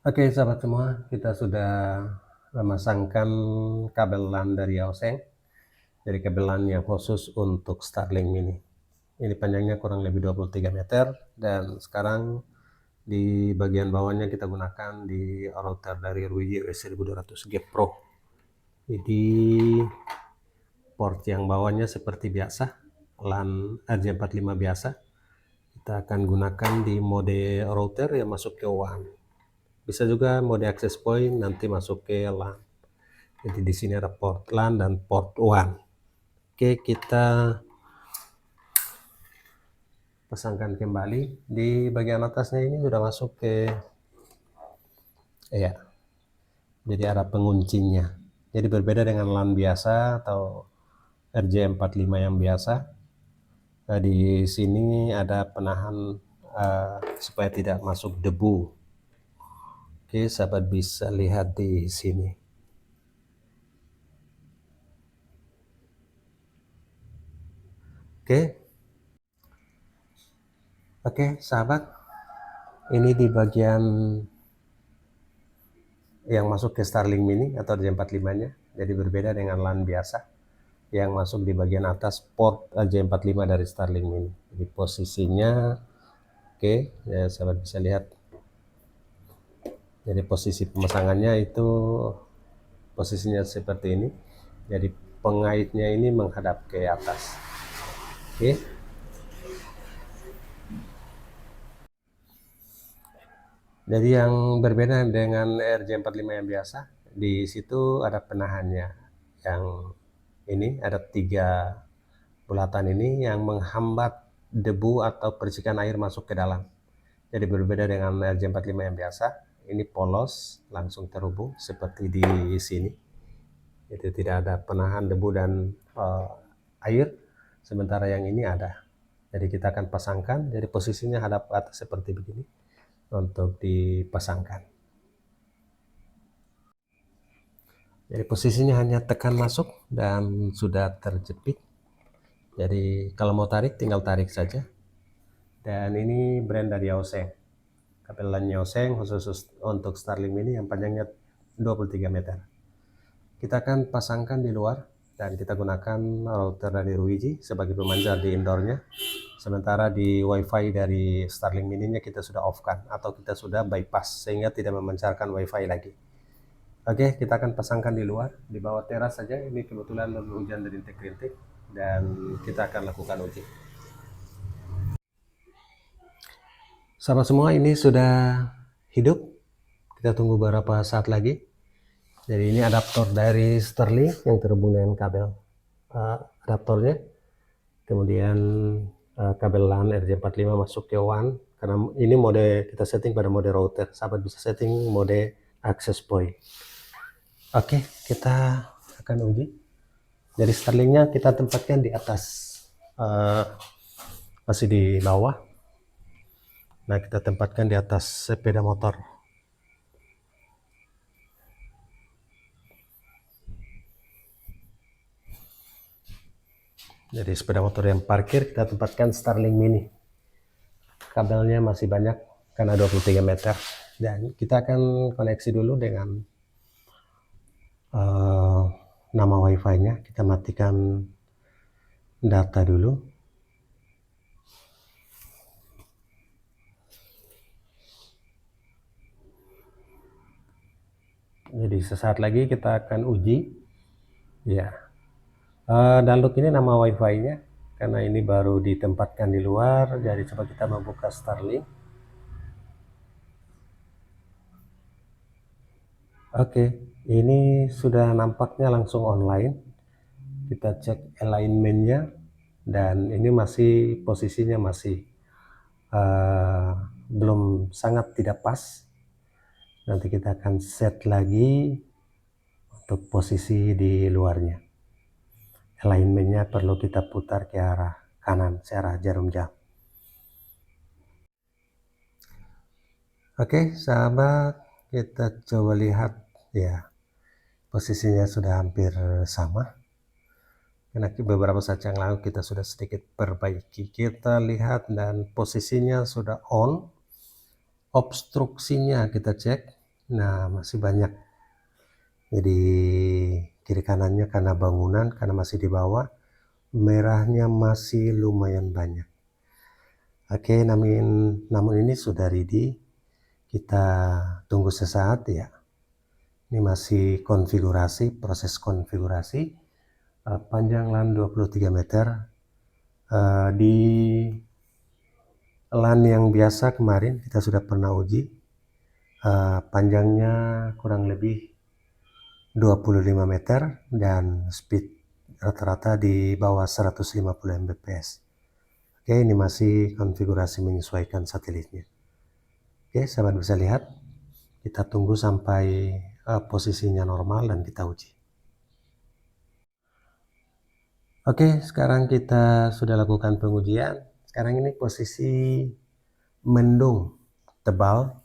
Oke, sahabat semua, kita sudah memasangkan kabel LAN dari Yaoseng. Jadi kabel LAN yang khusus untuk Starlink Mini. Ini panjangnya kurang lebih 23 meter dan sekarang di bagian bawahnya kita gunakan di router dari Ruiji US1200G Pro. Jadi port yang bawahnya seperti biasa, LAN RJ45 biasa. Kita akan gunakan di mode router yang masuk ke WAN. Bisa juga mode access point nanti masuk ke LAN. Jadi di sini ada port LAN dan port WAN. Oke, kita pasangkan kembali. Di bagian atasnya ini sudah masuk ke ya. Jadi ada penguncinya. Jadi berbeda dengan LAN biasa atau RJ45 yang biasa. Di sini ada penahan supaya tidak masuk debu. Oke, sahabat bisa lihat di sini. Oke, sahabat. Ini di bagian yang masuk ke Starlink Mini atau RJ45-nya. Jadi berbeda dengan LAN biasa yang masuk di bagian atas port RJ45 dari Starlink Mini. Jadi posisinya oke, ya sahabat bisa lihat. Jadi posisi pemasangannya itu posisinya seperti ini. Jadi pengaitnya ini menghadap ke atas. Oke. Jadi yang berbeda dengan RJ45 yang biasa, di situ ada penahannya. Yang ini ada 3 bulatan ini yang menghambat debu atau percikan air masuk ke dalam. Jadi berbeda dengan RJ45 yang biasa, ini polos, langsung terhubung seperti di sini. Itu tidak ada penahan debu dan air, sementara yang ini ada. Jadi kita akan pasangkan, jadi posisinya hadap atas seperti begini untuk dipasangkan. Jadi posisinya hanya tekan masuk dan sudah terjepit. Jadi kalau mau tarik tinggal tarik saja. Dan ini brand dari Yaoseng. Kabel LAN Yaoseng khusus untuk Starlink Mini yang panjangnya 23 meter. Kita akan pasangkan di luar dan kita gunakan router dari Ruiji sebagai pemancar di indoornya. Sementara di WiFi dari Starlink Mini-nya kita sudah off-kan atau kita sudah bypass sehingga tidak memancarkan WiFi lagi. Oke, kita akan pasangkan di luar, di bawah teras saja. Ini kebetulan hujan rintik-rintik dan kita akan lakukan uji. Sahabat semua, ini sudah hidup. Kita tunggu beberapa saat lagi. Jadi ini adaptor dari Starlink yang terhubung dengan kabel adaptornya. Kemudian kabel LAN RJ45 masuk ke WAN. Karena ini mode kita setting pada mode router. Sahabat bisa setting mode access point. Oke, kita akan uji. Jadi Starlinknya kita tempatkan di atas, masih di bawah. Nah, kita tempatkan di atas sepeda motor. Jadi sepeda motor yang parkir kita tempatkan Starlink Mini. Kabelnya masih banyak karena 23 meter. Dan kita akan koneksi dulu dengan nama WiFi-nya. Kita matikan data dulu. Jadi sesaat lagi kita akan uji. Ya. Download ini nama WiFi-nya karena ini baru ditempatkan di luar. Jadi coba kita membuka Starlink. Oke, ini sudah nampaknya langsung online. Kita cek alignment-nya dan ini masih posisinya masih belum sangat tidak pas. Nanti kita akan set lagi untuk posisi di luarnya. Alignment-nya perlu kita putar ke arah kanan, searah jarum jam. Oke, sahabat, kita coba lihat ya. Posisinya sudah hampir sama. Karena beberapa saat yang lalu kita sudah sedikit perbaiki. Kita lihat dan posisinya sudah on. Obstruksinya kita cek. Nah, masih banyak. Jadi kiri kanannya karena bangunan, karena masih di bawah, merahnya masih lumayan banyak. Oke, namun ini sudah ready. Kita tunggu sesaat ya. Ini masih konfigurasi, proses konfigurasi. Panjang LAN 23 meter. Di LAN yang biasa kemarin kita sudah pernah uji. Panjangnya kurang lebih 25 meter dan speed rata-rata di bawah 150 Mbps. Oke, ini masih konfigurasi menyesuaikan satelitnya. Oke, sahabat bisa lihat. Kita tunggu sampai posisinya normal dan kita uji. Oke, sekarang kita sudah lakukan pengujian. Sekarang ini posisi mendung tebal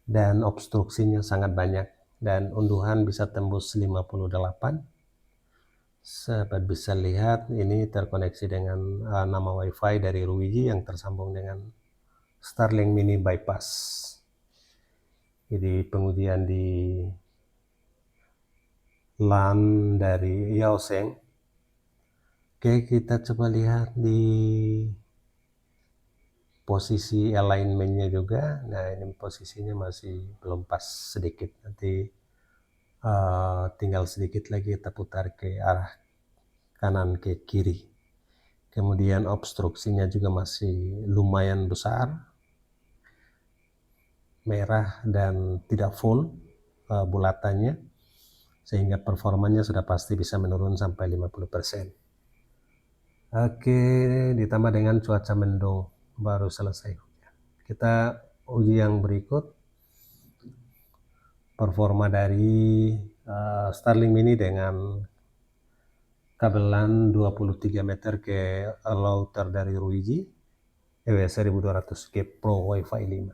dan obstruksinya sangat banyak dan unduhan bisa tembus 58. Sahabat bisa lihat ini terkoneksi dengan nama WiFi dari Ruiji yang tersambung dengan Starlink Mini Bypass. Jadi pengujian di LAN dari Yaoseng. Oke, kita coba lihat di posisi alignmentnya juga. Nah, ini posisinya masih belum pas sedikit. Nanti tinggal sedikit lagi kita putar ke arah kanan ke kiri. Kemudian obstruksinya juga masih lumayan besar, merah dan tidak full bulatannya, sehingga performanya sudah pasti bisa menurun sampai 50%. Oke, ditambah dengan cuaca mendung baru selesai. Kita uji yang berikut, performa dari Starlink Mini dengan kabel LAN 23 meter ke router dari Ruiji EW1200G Pro Wi-Fi 5.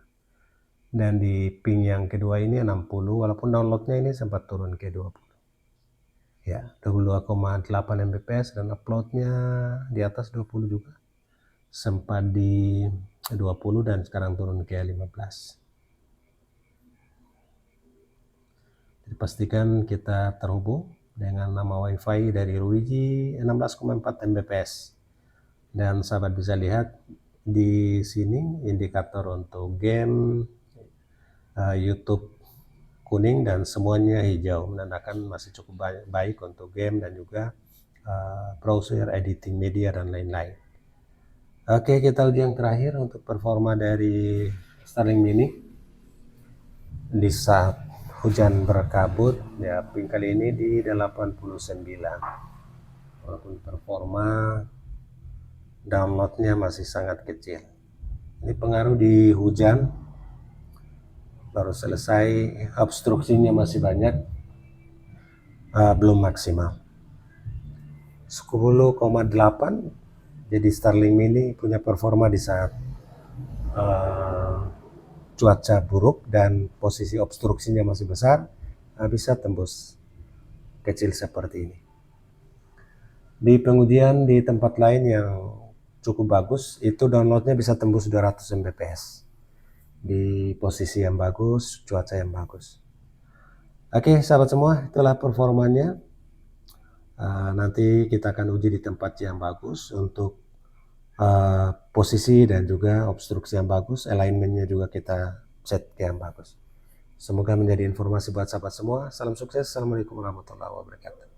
Dan di ping yang kedua ini 60, walaupun downloadnya ini sempat turun ke 20. Ya, 22,8 Mbps dan uploadnya di atas 20 juga. Sempat di 20 dan sekarang turun ke 15. Jadi pastikan kita terhubung dengan nama WiFi dari Ruiji 16,4 Mbps. Dan sahabat bisa lihat di sini indikator untuk game, YouTube kuning dan semuanya hijau, menandakan masih cukup baik untuk game dan juga browser, editing media dan lain-lain. Oke, kita uji yang terakhir untuk performa dari Starlink Mini di saat hujan berkabut. Ya, ping kali ini di 89. Walaupun performa downloadnya masih sangat kecil. Ini pengaruh di hujan. Baru selesai, obstruksinya masih banyak, belum maksimal. 10,8. Jadi Starlink Mini punya performa di saat cuaca buruk dan posisi obstruksinya masih besar, bisa tembus kecil seperti ini. Di pengujian di tempat lain yang cukup bagus, itu downloadnya bisa tembus 200 Mbps. Di posisi yang bagus, cuaca yang bagus. Oke, sahabat semua, itulah performanya. Nanti kita akan uji di tempat yang bagus untuk posisi dan juga obstruksi yang bagus, alignmentnya juga kita set yang bagus. Semoga menjadi informasi buat sahabat semua. Salam sukses. Assalamualaikum warahmatullahi wabarakatuh.